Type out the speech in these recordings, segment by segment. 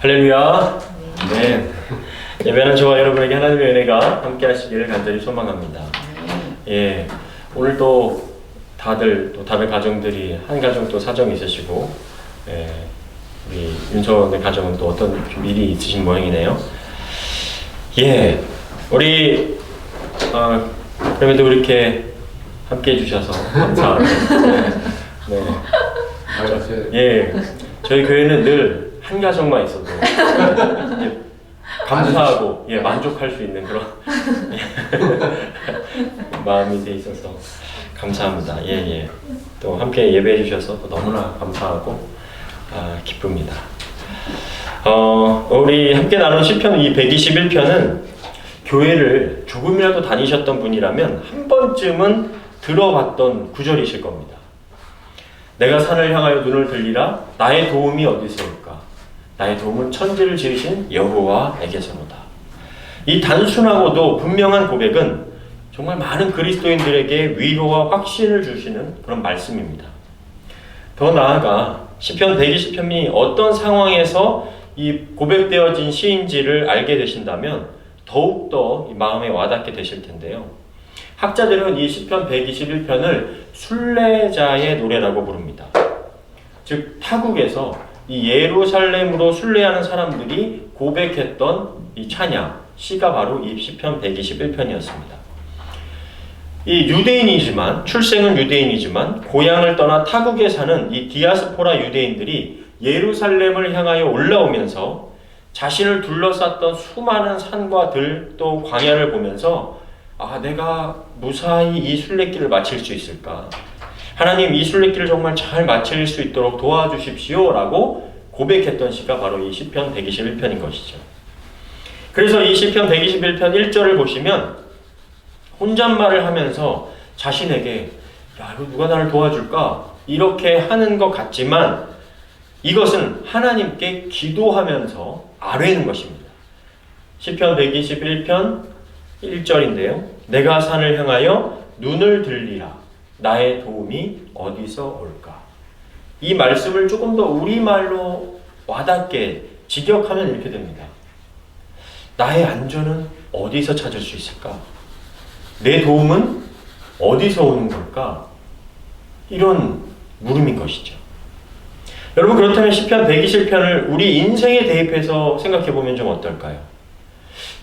할렐루야. 네. 예배하는 저와 여러분에게 하나님의 은혜가 함께 하시기를 간절히 소망합니다. 예. 오늘도 다들 가정들이 한 가정 또 사정이 있으시고, 예. 우리 윤서원의 가정은 또 어떤 일이 있으신 모양이네요. 예. 우리, 그럼에도 이렇게 함께 해주셔서 감사하고, 네. 예. 저희 교회는 늘 한 가정만 있어도 감사하고 만족할 수 있는 그런 마음이 돼 있어서 감사합니다. 또 함께 예배해 주셔서 너무나 감사하고 기쁩니다. 우리 함께 나눈 시편 이 121편은 교회를 조금이라도 다니셨던 분이라면 한 번쯤은 들어봤던 구절이실 겁니다. 내가 산을 향하여 눈을 들리라. 나의 도움이 어디서 올까? 나의 도움은 천지를 지으신 여호와에게서로다. 이 단순하고도 분명한 고백은 정말 많은 그리스도인들에게 위로와 확신을 주시는 그런 말씀입니다. 더 나아가 시편 120편이 어떤 상황에서 이 고백되어진 시인지를 알게 되신다면 더욱더 이 마음에 와닿게 되실 텐데요. 학자들은 이 시편 121편을 순례자의 노래라고 부릅니다. 즉 타국에서 이 예루살렘으로 순례하는 사람들이 고백했던 이 찬양, 시가 바로 이 시편 121편이었습니다. 이 유대인이지만, 출생은 유대인이지만 고향을 떠나 타국에 사는 이 디아스포라 유대인들이 예루살렘을 향하여 올라오면서 자신을 둘러쌌던 수많은 산과 들 또 광야를 보면서 내가 무사히 이 순례길을 마칠 수 있을까? 하나님 이 순례길을 정말 잘 마칠 수 있도록 도와주십시오 라고 고백했던 시가 바로 이 시편 121편인 것이죠. 그래서 이 시편 121편 1절을 보시면 혼잣말을 하면서 자신에게 이거 누가 나를 도와줄까? 이렇게 하는 것 같지만 이것은 하나님께 기도하면서 아뢰는 것입니다. 시편 121편 1절인데요. 내가 산을 향하여 눈을 들리라. 나의 도움이 어디서 올까? 이 말씀을 조금 더 우리말로 와닿게 직역하면 이렇게 됩니다. 나의 안전은 어디서 찾을 수 있을까? 내 도움은 어디서 오는 걸까? 이런 물음인 것이죠. 여러분 그렇다면 시편 121편을 우리 인생에 대입해서 생각해 보면 좀 어떨까요?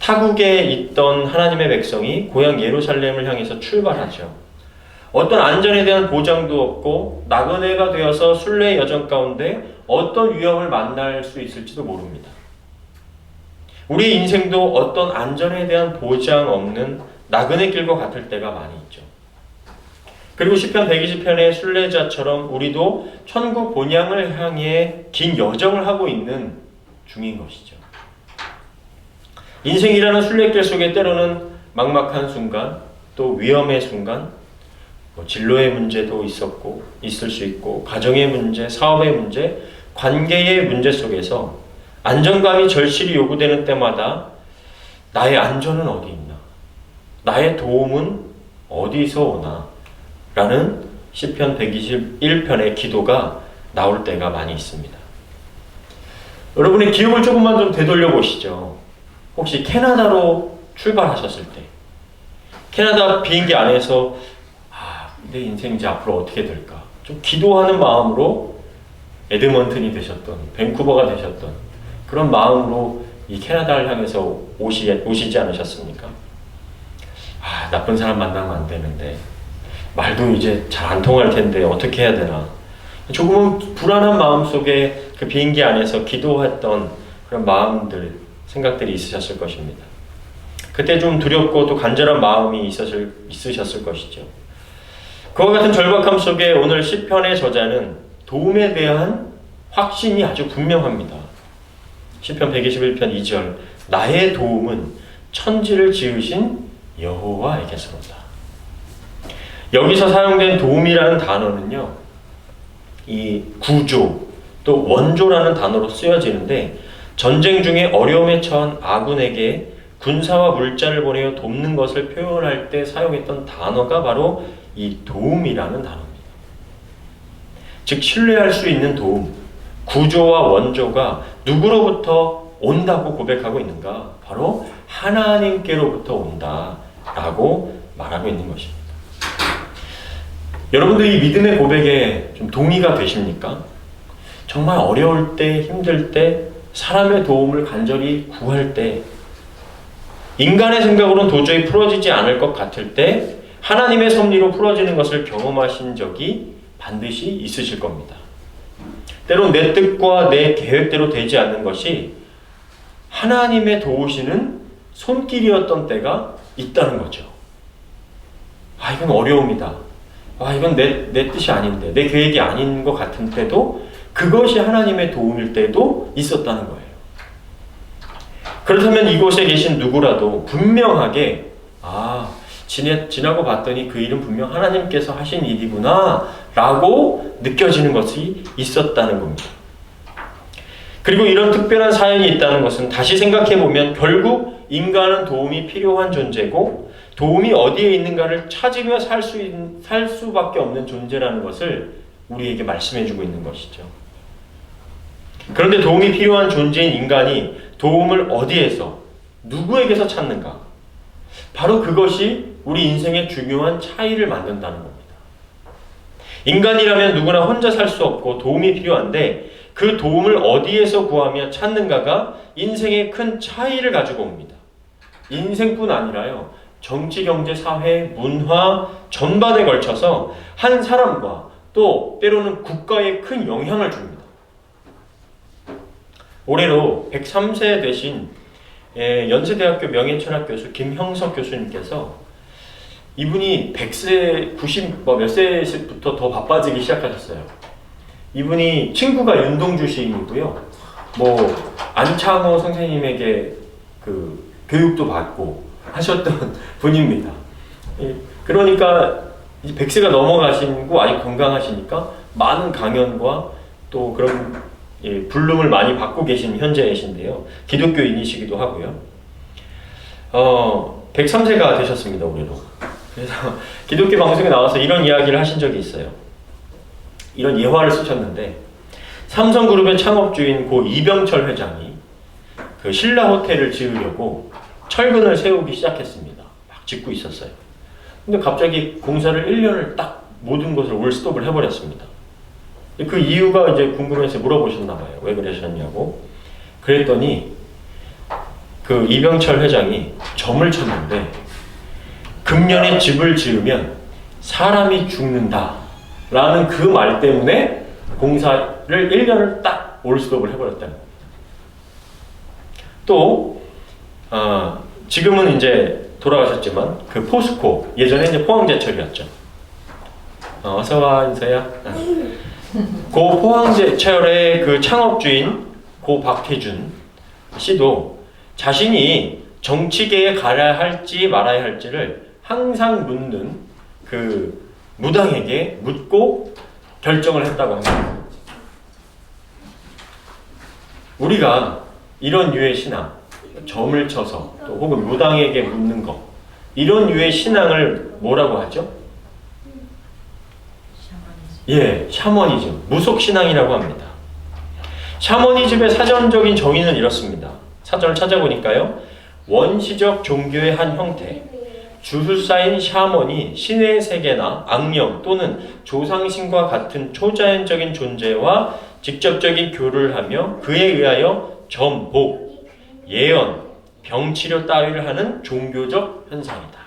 타국에 있던 하나님의 백성이 고향 예루살렘을 향해서 출발하죠. 어떤 안전에 대한 보장도 없고 나그네가 되어서 순례 여정 가운데 어떤 위험을 만날 수 있을지도 모릅니다. 우리 인생도 어떤 안전에 대한 보장 없는 나그네 길과 같을 때가 많이 있죠. 그리고 시편 120편의 순례자처럼 우리도 천국 본향을 향해 긴 여정을 하고 있는 중인 것이죠. 인생이라는 순례길 속에 때로는 막막한 순간, 또 위험의 순간, 진로의 문제도 있을 수 있고, 가정의 문제, 사업의 문제, 관계의 문제 속에서 안정감이 절실히 요구되는 때마다 나의 안전은 어디 있나? 나의 도움은 어디서 오나? 라는 시편 121편의 기도가 나올 때가 많이 있습니다. 여러분의 기억을 조금만 좀 되돌려 보시죠. 혹시 캐나다로 출발하셨을 때 캐나다 비행기 안에서 내 인생 이제 앞으로 어떻게 될까? 좀 기도하는 마음으로 에드먼튼이 되셨던, 밴쿠버가 되셨던 그런 마음으로 이 캐나다를 향해서 오시지 않으셨습니까? 나쁜 사람 만나면 안 되는데 말도 이제 잘 안 통할 텐데 어떻게 해야 되나? 조금은 불안한 마음 속에 그 비행기 안에서 기도했던 그런 마음들, 생각들이 있으셨을 것입니다. 그때 좀 두렵고 또 간절한 마음이 있으셨을 것이죠. 그와 같은 절박함 속에 오늘 시편의 저자는 도움에 대한 확신이 아주 분명합니다. 시편 121편 2절 나의 도움은 천지를 지으신 여호와에게서로다. 여기서 사용된 도움이라는 단어는요, 이 구조 또 원조라는 단어로 쓰여지는데 전쟁 중에 어려움에 처한 아군에게 군사와 물자를 보내어 돕는 것을 표현할 때 사용했던 단어가 바로 이 도움이라는 단어입니다. 즉 신뢰할 수 있는 도움, 구조와 원조가 누구로부터 온다고 고백하고 있는가? 바로 하나님께로부터 온다라고 말하고 있는 것입니다. 여러분들 이 믿음의 고백에 좀 동의가 되십니까? 정말 어려울 때, 힘들 때, 사람의 도움을 간절히 구할 때, 인간의 생각으로는 도저히 풀어지지 않을 것 같을 때 하나님의 섭리로 풀어지는 것을 경험하신 적이 반드시 있으실 겁니다. 때론 내 뜻과 내 계획대로 되지 않는 것이 하나님의 도우시는 손길이었던 때가 있다는 거죠. 아, 이건 어려움이다. 아, 이건 내 뜻이 아닌데, 내 계획이 아닌 것 같은 때도 그것이 하나님의 도움일 때도 있었다는 거예요. 그렇다면 이곳에 계신 누구라도 분명하게 지나고 봤더니 그 일은 분명 하나님께서 하신 일이구나 라고 느껴지는 것이 있었다는 겁니다. 그리고 이런 특별한 사연이 있다는 것은 다시 생각해보면 결국 인간은 도움이 필요한 존재고 도움이 어디에 있는가를 찾으며 살 수밖에 없는 존재라는 것을 우리에게 말씀해주고 있는 것이죠. 그런데 도움이 필요한 존재인 인간이 도움을 어디에서, 누구에게서 찾는가? 바로 그것이 우리 인생의 중요한 차이를 만든다는 겁니다. 인간이라면 누구나 혼자 살 수 없고 도움이 필요한데 그 도움을 어디에서 구하며 찾는가가 인생의 큰 차이를 가지고 옵니다. 인생뿐 아니라요, 정치, 경제, 사회, 문화 전반에 걸쳐서 한 사람과 또 때로는 국가에 큰 영향을 줍니다. 올해로 103세 되신 연세대학교 명예철학 교수 김형석 교수님께서 이분이 100세, 90 몇 세부터 더 바빠지기 시작하셨어요. 이분이 친구가 윤동주 시인이고요. 안창호 선생님에게 그 교육도 받고 하셨던 분입니다. 그러니까 100세가 넘어가시고 아직 건강하시니까 많은 강연과 또 그런 불름을 많이 받고 계신 현재이신데요. 기독교인이시기도 하고요. 103세가 되셨습니다, 올해로. 그래서 기독교 방송에 나와서 이런 이야기를 하신 적이 있어요. 이런 예화를 쓰셨는데, 삼성그룹의 창업주인 고 이병철 회장이 그 신라 호텔을 지으려고 철근을 세우기 시작했습니다. 막 짓고 있었어요. 근데 갑자기 공사를 1년을 딱 모든 것을 올스톱을 해버렸습니다. 그 이유가 이제 궁금해서 물어보셨나 봐요. 왜 그러셨냐고. 그랬더니 그 이병철 회장이 점을 쳤는데 금년에 집을 지으면 사람이 죽는다 라는 그 말 때문에 공사를 1년을 딱 올스톱을 해버렸다는 겁니다. 또 지금은 이제 돌아가셨지만 그 포스코, 예전에 이제 포항제철이었죠. 어서와 인서야. 고 포항제철의 그 창업주인 고 박혜준 씨도 자신이 정치계에 가야 할지 말아야 할지를 항상 묻는 그 무당에게 묻고 결정을 했다고 합니다. 우리가 이런 유의 신앙, 점을 쳐서 또 혹은 무당에게 묻는 것, 이런 유의 신앙을 뭐라고 하죠? 샤머니즘, 무속신앙이라고 합니다. 샤머니즘의 사전적인 정의는 이렇습니다. 사전을 찾아보니까요, 원시적 종교의 한 형태, 주술사인 샤먼이 신의 세계나 악령 또는 조상신과 같은 초자연적인 존재와 직접적인 교류를 하며 그에 의하여 점, 복, 예언, 병치료 따위를 하는 종교적 현상이다.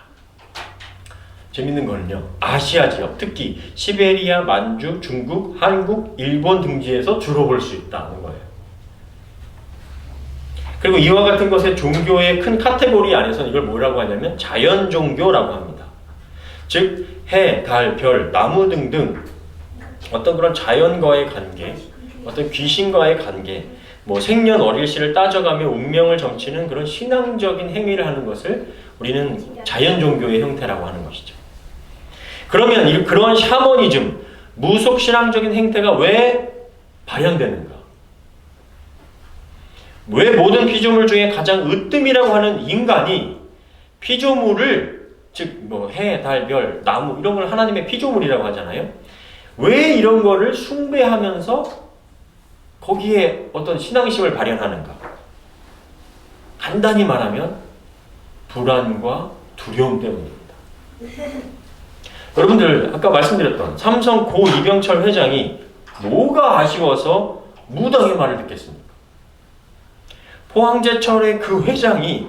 재밌는 거는요, 아시아 지역, 특히 시베리아, 만주, 중국, 한국, 일본 등지에서 주로 볼 수 있다는 거예요. 그리고 이와 같은 것의 종교의 큰 카테고리 안에서는 이걸 뭐라고 하냐면 자연 종교라고 합니다. 즉 해, 달, 별, 나무 등등 어떤 그런 자연과의 관계, 어떤 귀신과의 관계, 생년월일시를 따져가며 운명을 점치는 그런 신앙적인 행위를 하는 것을 우리는 자연 종교의 형태라고 하는 것이죠. 그러면 그러한 샤머니즘, 무속신앙적인 행태가 왜 발현되는가? 왜 모든 피조물 중에 가장 으뜸이라고 하는 인간이 피조물을, 즉 해, 달, 별, 나무 이런 걸 하나님의 피조물이라고 하잖아요. 왜 이런 거를 숭배하면서 거기에 어떤 신앙심을 발현하는가? 간단히 말하면 불안과 두려움 때문입니다. 여러분들 아까 말씀드렸던 삼성 고 이병철 회장이 뭐가 아쉬워서 무당의 말을 듣겠습니까? 포항제철의 그 회장이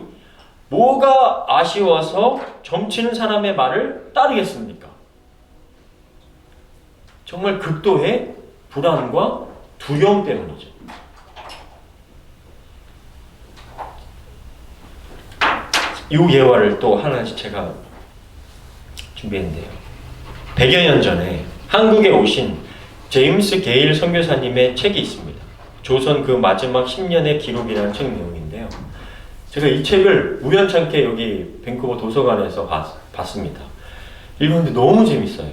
뭐가 아쉬워서 점치는 사람의 말을 따르겠습니까? 정말 극도의 불안과 두려움 때문이죠. 이 예화를 또 하나씩 제가 준비했는데요. 100여 년 전에 한국에 오신 제임스 게일 선교사님의 책이 있습니다. 조선 그 마지막 10년의 기록이라는 책 내용인데요. 제가 이 책을 우연찮게 여기 밴쿠버 도서관에서 봤습니다. 읽었는데 너무 재밌어요.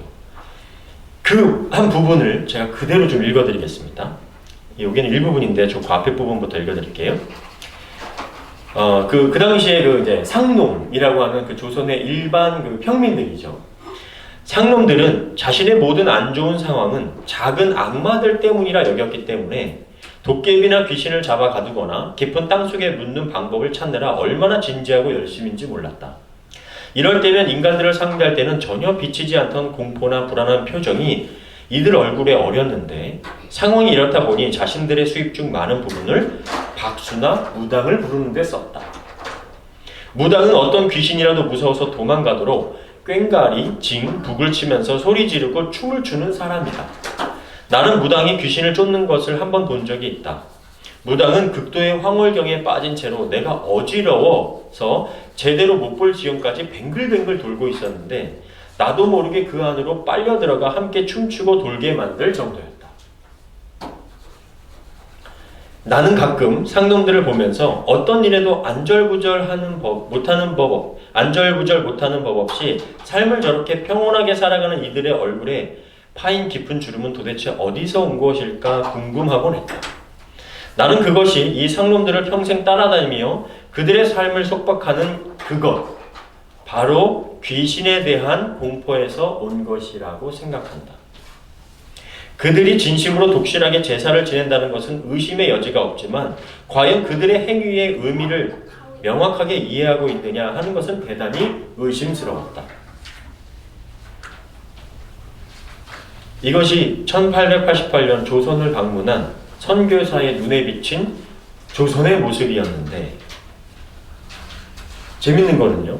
그 한 부분을 제가 그대로 좀 읽어드리겠습니다. 여기는 일부분인데 저 앞에 부분부터 읽어드릴게요. 그 당시에 이제 상놈이라고 하는 그 조선의 일반 그 평민들이죠. 상놈들은 자신의 모든 안 좋은 상황은 작은 악마들 때문이라 여겼기 때문에 도깨비나 귀신을 잡아 가두거나 깊은 땅속에 묻는 방법을 찾느라 얼마나 진지하고 열심인지 몰랐다. 이럴 때면 인간들을 상대할 때는 전혀 비치지 않던 공포나 불안한 표정이 이들 얼굴에 어렸는데 상황이 이렇다 보니 자신들의 수입 중 많은 부분을 박수나 무당을 부르는 데 썼다. 무당은 어떤 귀신이라도 무서워서 도망가도록 꽹가리, 징, 북을 치면서 소리 지르고 춤을 추는 사람이다. 나는 무당이 귀신을 쫓는 것을 한 번 본 적이 있다. 무당은 극도의 황홀경에 빠진 채로 내가 어지러워서 제대로 못 볼 지경까지 뱅글뱅글 돌고 있었는데 나도 모르게 그 안으로 빨려 들어가 함께 춤추고 돌게 만들 정도였다. 나는 가끔 상놈들을 보면서 어떤 일에도 안절부절 못하는 법 없이 삶을 저렇게 평온하게 살아가는 이들의 얼굴에 파인 깊은 주름은 도대체 어디서 온 것일까 궁금하곤 했다. 나는 그것이 이 상놈들을 평생 따라다니며 그들의 삶을 속박하는 그것, 바로 귀신에 대한 공포에서 온 것이라고 생각한다. 그들이 진심으로 독실하게 제사를 지낸다는 것은 의심의 여지가 없지만 과연 그들의 행위의 의미를 명확하게 이해하고 있느냐 하는 것은 대단히 의심스러웠다. 이것이 1888년 조선을 방문한 선교사의 눈에 비친 조선의 모습이었는데 재밌는 거는요.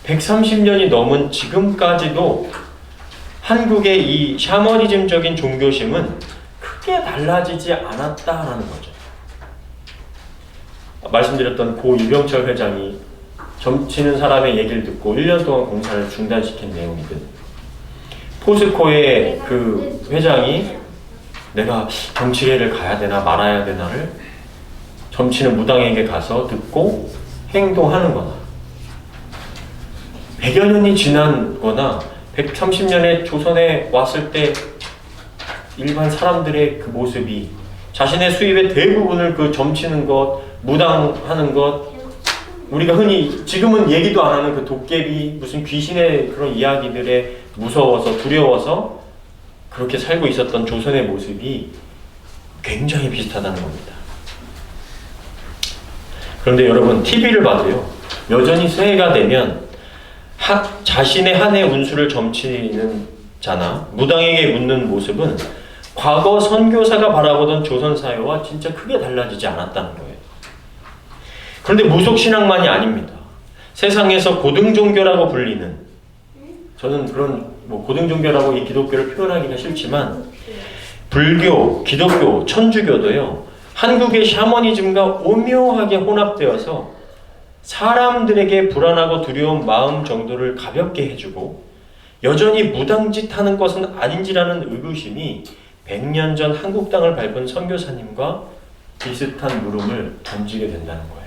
130년이 넘은 지금까지도 한국의 이 샤머니즘적인 종교심은 크게 달라지지 않았다라는 거죠. 말씀드렸던 고 이병철 회장이 점치는 사람의 얘기를 듣고 1년 동안 공사를 중단시킨 내용이든 포스코의 그 회장이 내가 정치회를 가야 되나 말아야 되나를 점치는 무당에게 가서 듣고 행동하는 거나 100여 년이 지난 거나 130년에 조선에 왔을 때 일반 사람들의 그 모습이 자신의 수입의 대부분을 그 점치는 것, 무당하는 것, 우리가 흔히 지금은 얘기도 안 하는 그 도깨비, 무슨 귀신의 그런 이야기들에 무서워서 두려워서 그렇게 살고 있었던 조선의 모습이 굉장히 비슷하다는 겁니다. 그런데 여러분 TV를 봐도요. 여전히 새해가 되면 자신의 한 해 운수를 점치는 자나 무당에게 묻는 모습은 과거 선교사가 바라보던 조선 사회와 진짜 크게 달라지지 않았다는 거예요. 그런데 무속신앙만이 아닙니다. 세상에서 고등종교라고 불리는, 저는 그런 고등종교라고 이 기독교를 표현하기가 싫지만 불교, 기독교, 천주교도요. 한국의 샤머니즘과 오묘하게 혼합되어서 사람들에게 불안하고 두려운 마음 정도를 가볍게 해주고 여전히 무당짓 하는 것은 아닌지라는 의구심이 100년 전 한국 땅을 밟은 선교사님과 비슷한 물음을 던지게 된다는 거예요.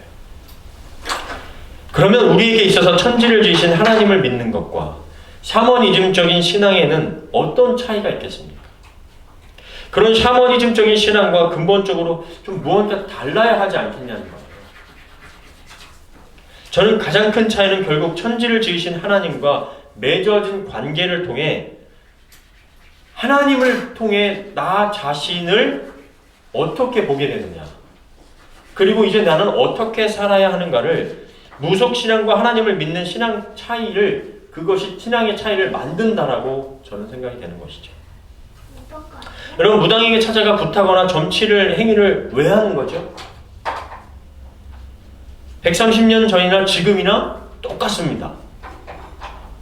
그러면 우리에게 있어서 천지를 지으신 하나님을 믿는 것과 샤머니즘적인 신앙에는 어떤 차이가 있겠습니까? 그런 샤머니즘적인 신앙과 근본적으로 좀 무언가 달라야 하지 않겠냐는 거예요. 저는 가장 큰 차이는 결국 천지를 지으신 하나님과 맺어진 관계를 통해 하나님을 통해 나 자신을 어떻게 보게 되느냐. 그리고 이제 나는 어떻게 살아야 하는가를 무속신앙과 하나님을 믿는 신앙 차이를, 그것이 신앙의 차이를 만든다라고 저는 생각이 되는 것이죠. 여러분, 무당에게 찾아가 굿하거나 점치를 행위를 왜 하는 거죠? 130년 전이나 지금이나 똑같습니다.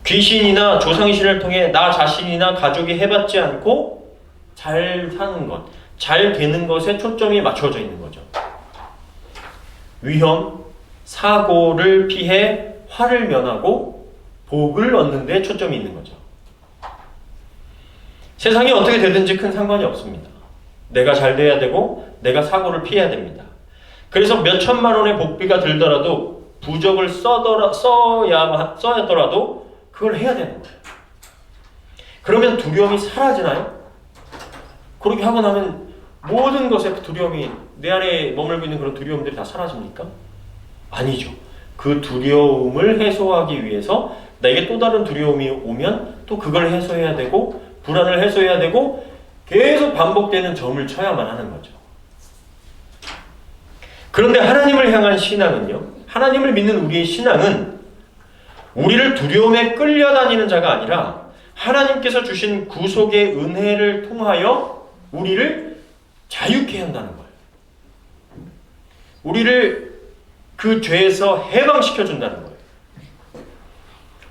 귀신이나 조상의 신을 통해 나 자신이나 가족이 해봤지 않고 잘 사는 것, 잘 되는 것에 초점이 맞춰져 있는 거죠. 위험, 사고를 피해 화를 면하고 복을 얻는 데 초점이 있는 거죠. 세상이 어떻게 되든지 큰 상관이 없습니다. 내가 잘 돼야 되고 내가 사고를 피해야 됩니다. 그래서 몇 천만 원의 복비가 들더라도 부적을 써야 하더라도 그걸 해야 되는 거예요. 그러면 두려움이 사라지나요? 그렇게 하고 나면 모든 것에 두려움이, 내 안에 머물고 있는 그런 두려움들이 다 사라집니까? 아니죠. 그 두려움을 해소하기 위해서 나에게 또 다른 두려움이 오면 또 그걸 해소해야 되고, 불안을 해소해야 되고, 계속 반복되는 점을 쳐야만 하는 거죠. 그런데 하나님을 향한 신앙은요, 하나님을 믿는 우리의 신앙은 우리를 두려움에 끌려다니는 자가 아니라 하나님께서 주신 구속의 은혜를 통하여 우리를 자유케 한다는 거예요. 우리를 그 죄에서 해방시켜 준다는 거예요.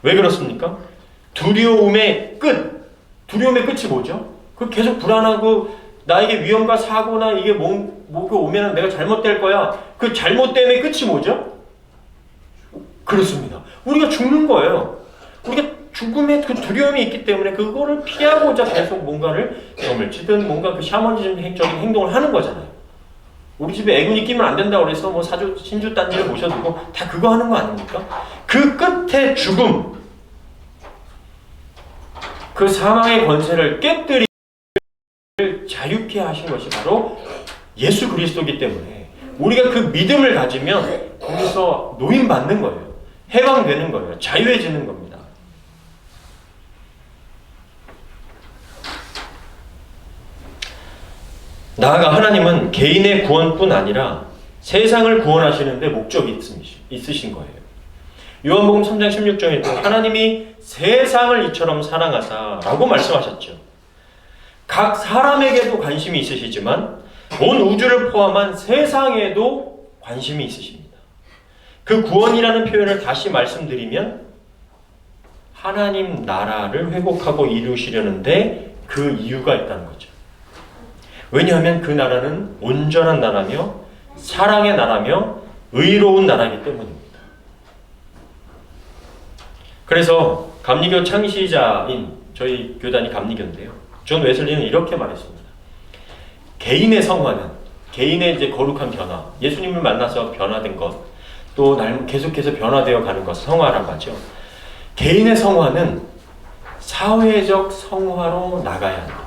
왜 그렇습니까? 두려움의 끝이 뭐죠? 그 계속 불안하고 나에게 위험과 사고나 이게 뭐가 오면 내가 잘못될 거야. 그 잘못됨의 끝이 뭐죠? 그렇습니다. 우리가 죽는 거예요. 우리가 죽음의 그 두려움이 있기 때문에 그거를 피하고자 계속 뭔가를 점을 치든 뭔가 그 샤머니즘적인 행동을 하는 거잖아요. 우리 집에 애군이 끼면 안 된다고 그래서 뭐 사주, 신주 딴지를 모셔두고 다 그거 하는 거 아닙니까? 그 끝에 죽음, 그 사망의 권세를 깨뜨리 자유케 하신 것이 바로 예수 그리스도이기 때문에 우리가 그 믿음을 가지면 거기서 노임받는 거예요. 해방되는 거예요. 자유해지는 겁니다. 나아가 하나님은 개인의 구원뿐 아니라 세상을 구원하시는 데 목적이 있으신 거예요. 요한복음 3장 16절에도 하나님이 세상을 이처럼 사랑하사 라고 말씀하셨죠. 각 사람에게도 관심이 있으시지만 온 우주를 포함한 세상에도 관심이 있으십니다. 그 구원이라는 표현을 다시 말씀드리면 하나님 나라를 회복하고 이루시려는데 그 이유가 있다는 거죠. 왜냐하면 그 나라는 온전한 나라며 사랑의 나라며 의로운 나라이기 때문입니다. 그래서 감리교 창시자인 저희 교단이 감리교인데요. 존 웨슬리는 이렇게 말했습니다. 개인의 성화는, 개인의 이제 거룩한 변화, 예수님을 만나서 변화된 것, 또 계속해서 변화되어 가는 것, 성화라고 하죠. 개인의 성화는 사회적 성화로 나가야 합니다.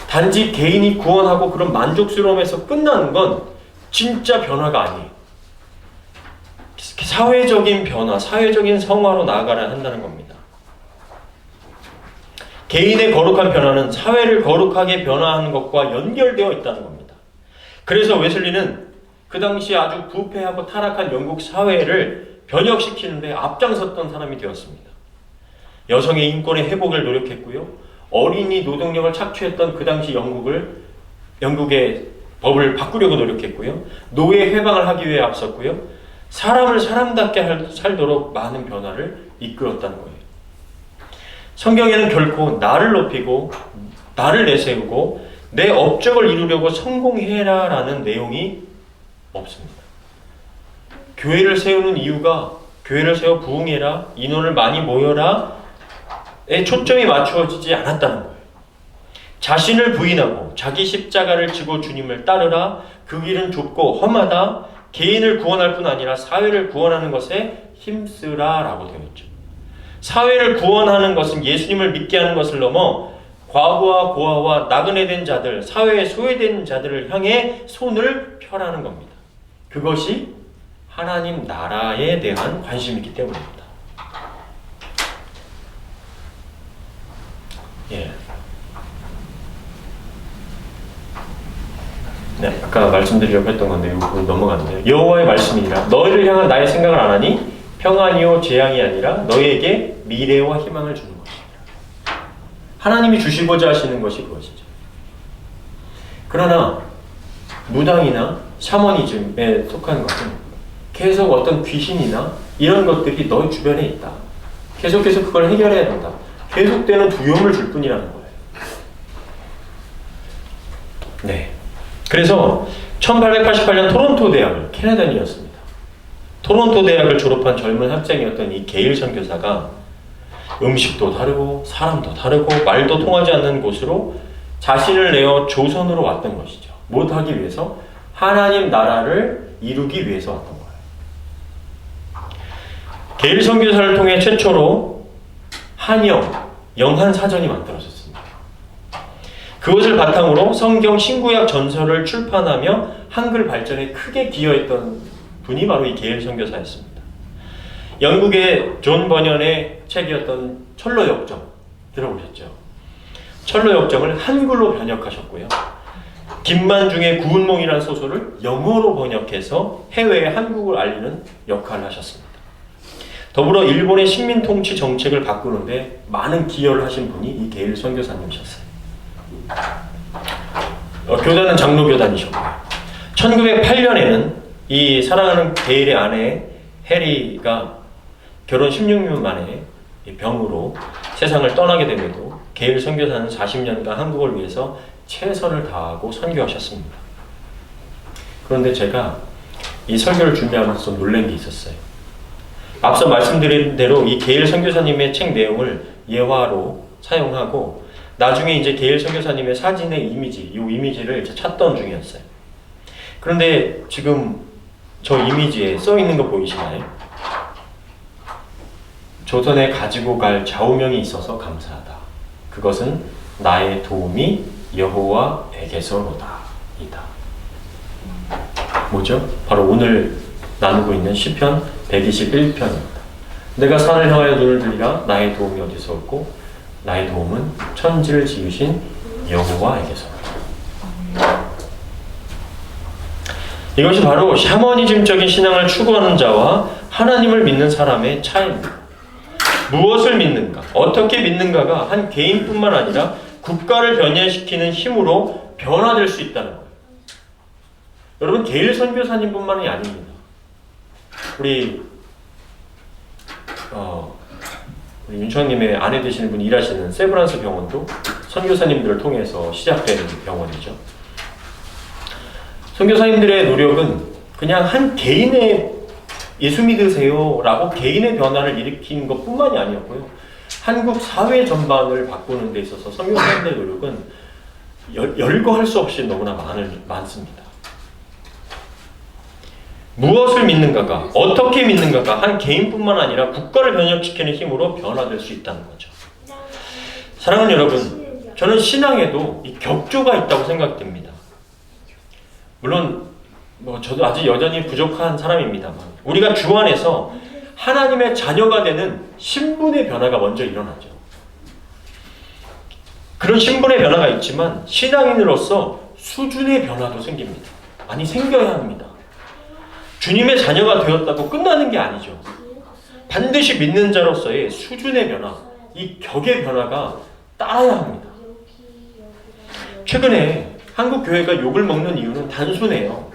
단지 개인이 구원하고 그런 만족스러움에서 끝나는 건 진짜 변화가 아니에요. 사회적인 변화, 사회적인 성화로 나아가야 한다는 겁니다. 개인의 거룩한 변화는 사회를 거룩하게 변화하는 것과 연결되어 있다는 겁니다. 그래서 웨슬리는 그 당시 아주 부패하고 타락한 영국 사회를 변혁시키는데 앞장섰던 사람이 되었습니다. 여성의 인권의 회복을 노력했고요. 어린이 노동력을 착취했던 그 당시 영국의 법을 바꾸려고 노력했고요. 노예 해방을 하기 위해 앞섰고요. 사람을 사람답게 살도록 많은 변화를 이끌었다는 거예요. 성경에는 결코 나를 높이고 나를 내세우고 내 업적을 이루려고 성공해라 라는 내용이 없습니다. 교회를 세우는 이유가 교회를 세워 부흥해라, 인원을 많이 모여라 에 초점이 맞추어지지 않았다는 거예요. 자신을 부인하고 자기 십자가를 지고 주님을 따르라. 그 길은 좁고 험하다. 개인을 구원할 뿐 아니라 사회를 구원하는 것에 힘쓰라 라고 되어 있죠. 사회를 구원하는 것은 예수님을 믿게 하는 것을 넘어 과부와 고아와 나그네 된 자들, 사회에 소외된 자들을 향해 손을 펴라는 겁니다. 그것이 하나님 나라에 대한 관심이기 때문입니다. 예. 아까 말씀드리려고 했던 건데 이거 넘어갔네요. 여호와의 말씀이니라 너희를 향한 나의 생각을 안 하니 평안이요 재앙이 아니라 너희에게 미래와 희망을 주는 것이니라. 하나님이 주시고자 하시는 것이 그것이죠. 그러나 무당이나 샤머니즘에 속한 것은 계속 어떤 귀신이나 이런 것들이 너희 주변에 있다. 계속해서 그걸 해결해야 된다. 계속되는 두려움을 줄 뿐이라는 거예요. 네. 그래서 1888년 토론토 대학을 캐나다인이었습니다. 토론토 대학을 졸업한 젊은 학생이었던 이 게일 선교사가 음식도 다르고 사람도 다르고 말도 통하지 않는 곳으로 자신을 내어 조선으로 왔던 것이죠. 못하기 위해서 하나님 나라를 이루기 위해서 왔던 거예요. 게일 선교사를 통해 최초로 영한 사전이 만들어졌습니다. 그것을 바탕으로 성경 신구약 전설을 출판하며 한글 발전에 크게 기여했던 분이 바로 이 게일 선교사였습니다. 영국의 존 버년의 책이었던 철로 역정 들어보셨죠? 철로 역정을 한글로 번역하셨고요. 김만중의 구운몽이라는 소설을 영어로 번역해서 해외에 한국을 알리는 역할을 하셨습니다. 더불어 일본의 식민 통치 정책을 바꾸는데 많은 기여를 하신 분이 이 게일 선교사님이셨어요. 교단은 장로 교단이셨고요. 1908년에는 이 사랑하는 게일의 아내 해리가 결혼 16년 만에 병으로 세상을 떠나게 됨에도 게일 선교사는 40년간 한국을 위해서 최선을 다하고 선교하셨습니다. 그런데 제가 이 설교를 준비하면서 놀란 게 있었어요. 앞서 말씀드린 대로 이 게일 선교사님의 책 내용을 예화로 사용하고 나중에 이제 게일 선교사님의 사진의 이미지, 이 이미지를 찾던 중이었어요. 그런데 지금 저 이미지에 써 있는 거 보이시나요? 조선에 가지고 갈 좌우명이 있어서 감사하다. 그것은 나의 도움이 여호와에게서로다. 이다. 뭐죠? 바로 오늘 나누고 있는 시편 121편입니다. 내가 산을 향하여 눈을 들리라. 나의 도움이 어디서 올고 나의 도움은 천지를 지으신 여호와에게서로다. 이것이 바로 샤머니즘적인 신앙을 추구하는 자와 하나님을 믿는 사람의 차이입니다. 무엇을 믿는가, 어떻게 믿는가가 한 개인뿐만 아니라 국가를 변화시키는 힘으로 변화될 수 있다는 거예요. 여러분, 게일 선교사님뿐만이 아닙니다. 우리 윤청님의 아내 되시는 분이 일하시는 세브란스 병원도 선교사님들을 통해서 시작되는 병원이죠. 선교사님들의 노력은 그냥 한 개인의 예수 믿으세요 라고 개인의 변화를 일으키는 것뿐만이 아니었고요. 한국 사회 전반을 바꾸는 데 있어서 선교사님들의 노력은 열거할 수 없이 너무나 많습니다. 무엇을 믿는가가, 어떻게 믿는가가 한 개인뿐만 아니라 국가를 변혁시키는 힘으로 변화될 수 있다는 거죠. 사랑하는 여러분, 저는 신앙에도 이 격조가 있다고 생각됩니다. 물론 저도 아직 여전히 부족한 사람입니다만 우리가 주 안에서 하나님의 자녀가 되는 신분의 변화가 먼저 일어나죠. 그런 신분의 변화가 있지만 신앙인으로서 수준의 변화도 생깁니다. 아니, 생겨야 합니다. 주님의 자녀가 되었다고 끝나는 게 아니죠. 반드시 믿는 자로서의 수준의 변화, 이 격의 변화가 따라야 합니다. 최근에 한국 교회가 욕을 먹는 이유는 단순해요.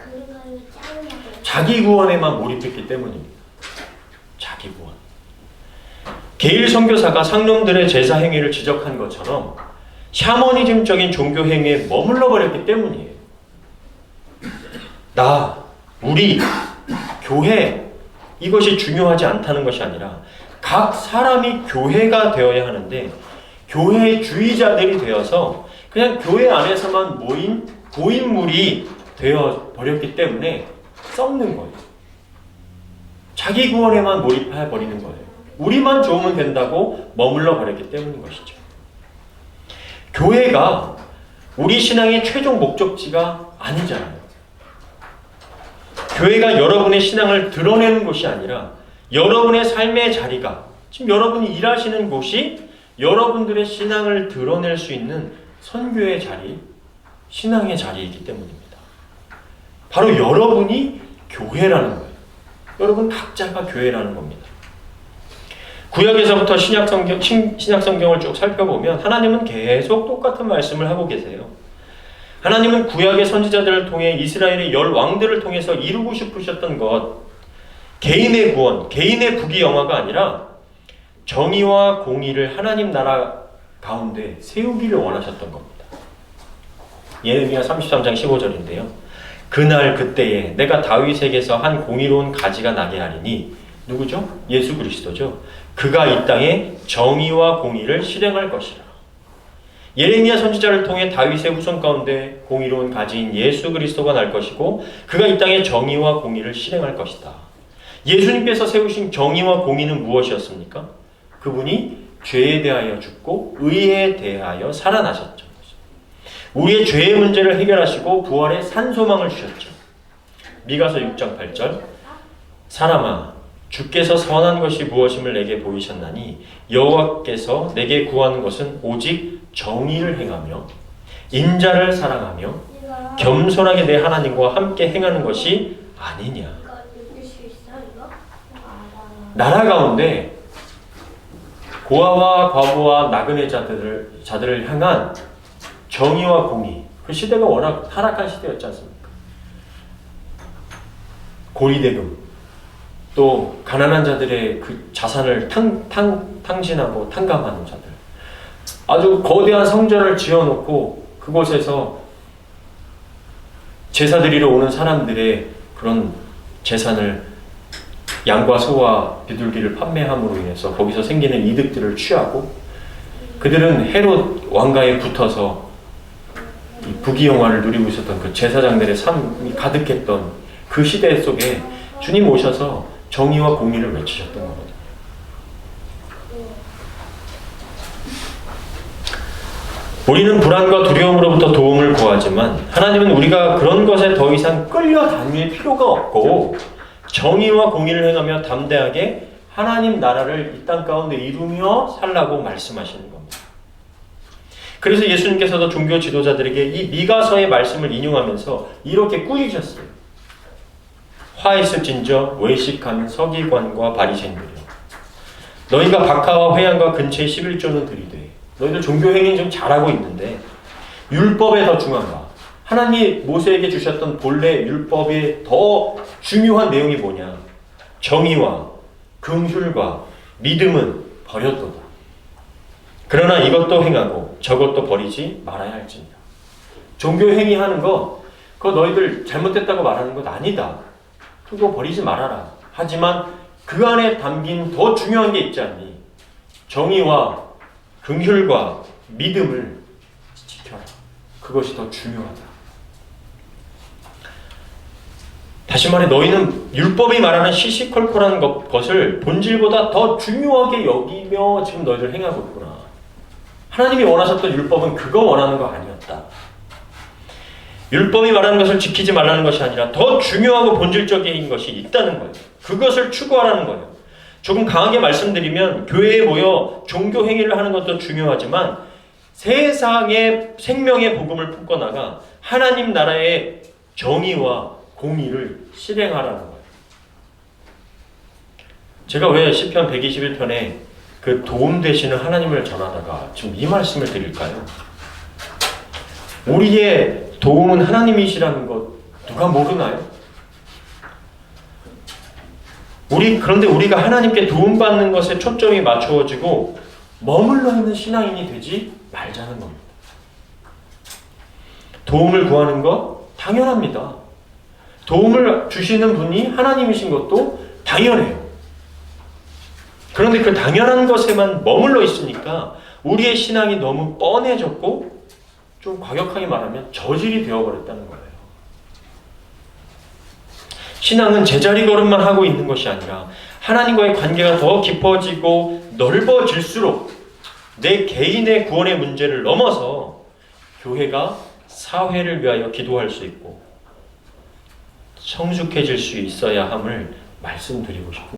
자기 구원에만 몰입했기 때문입니다. 자기 구원. 게일 선교사가 상놈들의 제사 행위를 지적한 것처럼 샤머니즘적인 종교 행위에 머물러 버렸기 때문이에요. 우리, 교회, 이것이 중요하지 않다는 것이 아니라 각 사람이 교회가 되어야 하는데 교회의 주의자들이 되어서 그냥 교회 안에서만 모인 고인물이 되어 버렸기 때문에 썩는 거예요. 자기 구원에만 몰입해 버리는 거예요. 우리만 좋으면 된다고 머물러 버렸기 때문인 것이죠. 교회가 우리 신앙의 최종 목적지가 아니잖아요. 교회가 여러분의 신앙을 드러내는 곳이 아니라 여러분의 삶의 자리가, 지금 여러분이 일하시는 곳이 여러분들의 신앙을 드러낼 수 있는 선교의 자리, 신앙의 자리이기 때문입니다. 바로 여러분이 교회라는 거예요. 여러분 각자가 교회라는 겁니다. 구약에서부터 신약성경을 쭉 살펴보면 하나님은 계속 똑같은 말씀을 하고 계세요. 하나님은 구약의 선지자들을 통해 이스라엘의 10왕들을 통해서 이루고 싶으셨던 것, 개인의 구원, 개인의 부귀영화가 아니라 정의와 공의를 하나님 나라 가운데 세우기를 원하셨던 겁니다. 예레미야 33장 15절인데요. 그날 그때에 내가 다윗에게서 한 공의로운 가지가 나게 하리니, 누구죠? 예수 그리스도죠. 그가 이 땅에 정의와 공의를 실행할 것이라. 예레미야 선지자를 통해 다윗의 후손 가운데 공의로운 가지인 예수 그리스도가 날 것이고 그가 이 땅에 정의와 공의를 실행할 것이다. 예수님께서 세우신 정의와 공의는 무엇이었습니까? 그분이 죄에 대하여 죽고 의에 대하여 살아나셨죠. 우리의 죄의 문제를 해결하시고 부활의 산소망을 주셨죠. 미가서 6장 8절 사람아 주께서 선한 것이 무엇임을 내게 보이셨나니 여호와께서 내게 구하는 것은 오직 정의를 행하며 인자를 사랑하며 겸손하게 내 하나님과 함께 행하는 것이 아니냐. 나라 가운데 고아와 과부와 나그네 자들을 향한 정의와 공의, 그 시대가 워낙 타락한 시대였지 않습니까? 고리대금, 또 가난한 자들의 그 자산을 탕진하고 탕감하는 자들, 아주 거대한 성전을 지어놓고 그곳에서 제사 드리러 오는 사람들의 그런 재산을 양과 소와 비둘기를 판매함으로 인해서 거기서 생기는 이득들을 취하고, 그들은 헤롯 왕가에 붙어서 부귀영화를 누리고 있었던 그 제사장들의 삶이 가득했던 그 시대 속에 주님 오셔서 정의와 공의를 외치셨던 거거든요. 우리는 불안과 두려움으로부터 도움을 구하지만 하나님은 우리가 그런 것에 더 이상 끌려다닐 필요가 없고 정의와 공의를 행하며 담대하게 하나님 나라를 이 땅 가운데 이루며 살라고 말씀하시는 겁니다. 그래서 예수님께서도 종교 지도자들에게 이 미가서의 말씀을 인용하면서 이렇게 꾸짖으셨어요. 화 있을진저 외식하는 서기관과 바리새인들이여, 너희가 박하와 회양과 근처에 11조는 들이되, 너희들 종교행위 좀 잘하고 있는데 율법에 더 중요한가? 하나님이 모세에게 주셨던 본래 율법의 더 중요한 내용이 뭐냐? 정의와 긍휼과 믿음은 버렸도다. 그러나 이것도 행하고 저것도 버리지 말아야 할지니라. 종교행위 하는 거, 그거 너희들 잘못됐다고 말하는 것 아니다. 그거 버리지 말아라. 하지만 그 안에 담긴 더 중요한 게 있지 않니? 정의와 긍휼과 믿음을 지켜라. 그것이 더 중요하다. 다시 말해 너희는 율법이 말하는 시시콜콜한 것을 본질보다 더 중요하게 여기며 지금 너희들 행하고 있구나. 하나님이 원하셨던 율법은 그거 원하는 거 아니었다. 율법이 말하는 것을 지키지 말라는 것이 아니라 더 중요하고 본질적인 것이 있다는 거예요. 그것을 추구하라는 거예요. 조금 강하게 말씀드리면 교회에 모여 종교 행위를 하는 것도 중요하지만 세상의 생명의 복음을 품고 나가 하나님 나라의 정의와 공의를 실행하라는 거예요. 제가 왜 시편 121편에 그 도움 되시는 하나님을 전하다가 지금 이 말씀을 드릴까요? 우리의 도움은 하나님이시라는 것 누가 모르나요? 그런데 우리가 하나님께 도움받는 것에 초점이 맞추어지고 머물러 있는 신앙인이 되지 말자는 겁니다. 도움을 구하는 것 당연합니다. 도움을 주시는 분이 하나님이신 것도 당연해요. 그런데 그 당연한 것에만 머물러 있으니까 우리의 신앙이 너무 뻔해졌고 좀 과격하게 말하면 저질이 되어버렸다는 거예요. 신앙은 제자리 걸음만 하고 있는 것이 아니라 하나님과의 관계가 더 깊어지고 넓어질수록 내 개인의 구원의 문제를 넘어서 교회가 사회를 위하여 기도할 수 있고 성숙해질 수 있어야 함을 말씀드리고 싶습니다.